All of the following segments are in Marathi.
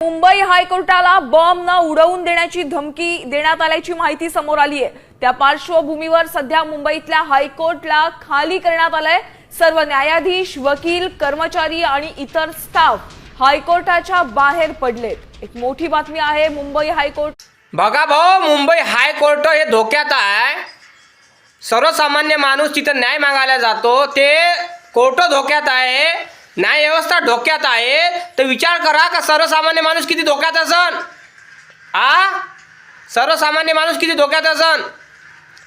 मुंबई हायकोर्टाला बॉम्ब न उडवून देण्याची धमकी देण्यात आल्याची माहिती समोर आली आहे। त्या पार्श्वभूमीवर सध्या मुंबईतल्या हायकोर्टाला खाली करण्यात आलंय। सर्व न्यायाधीश, वकील, कर्मचारी आणि इतर स्टाफ हायकोर्टाच्या बाहेर पडलेत। एक मोठी बातमी आहे मुंबई हायकोर्ट। बघा भाऊ, मुंबई हायकोर्ट हे धोक्यात आहे। सर्वसामान्य माणूस तिथे न्याय मागायला जातो, ते कोर्ट धोक्यात आहे, न्याय व्यवस्था धोक्यात आहे। तर विचार करा का सर्वसामान्य माणूस किती धोक्यात असन। सर्वसामान्य माणूस किती धोक्यात असन।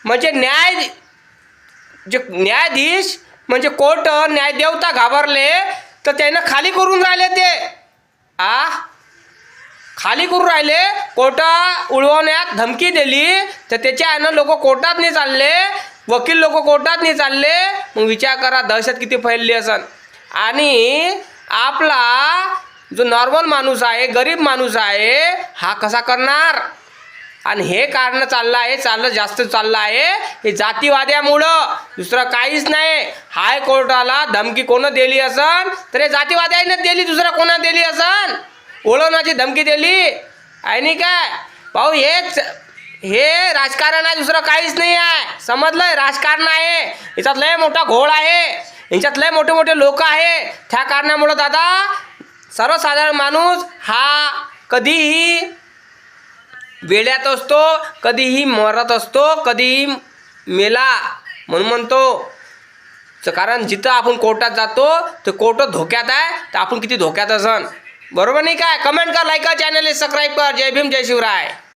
म्हणजे न्यायाधीश म्हणजे कोर्ट, न्यायदेवता घाबरले तर त्यानं खाली करून राहिले। ते खाली करून राहिले, कोर्ट उडवण्यात धमकी दिली तर त्याच्या यानं लोक कोर्टात नाही चालले, वकील लोक कोर्टात नाही चालले। मग विचार करा दहशत किती फैलली असन। आणि आपला जो नॉर्मल माणूस आहे, गरीब माणूस आहे, हा कसा करणार। आणि हे कारण जास्त चाललं आहे हे जातीवाद्यामुळं, दुसरं काहीच नाही। हायकोर्टाला धमकी कोण दिली असन तर हे जातीवाद्याने दिली, दुसरं कोणा दिली असन। ओळवण्याची धमकी दिली आहे नाही काय भाऊ। हे राजकारण आहे, दुसरं काहीच नाही आहे। समजलंय, राजकारण आहे, याच्यात लय मोठा घोळ आहे, यांच्यात लय मोठे मोठे लोक आहे। त्या कारणामुळं दादा सर्वसाधारण माणूस हा कधीही वेड्यात असतो, कधीही मरत असतो, कधीही मेला म्हणून म्हणतो। कारण जिथं आपण कोर्टात जातो ते कोर्ट धोक्यात आहे, तर आपण किती धोक्यात असन। बरोबर नाही काय। कमेंट कर, लाईक कर, चॅनल सबस्क्राईब कर। जय भीम, जय शिवराय।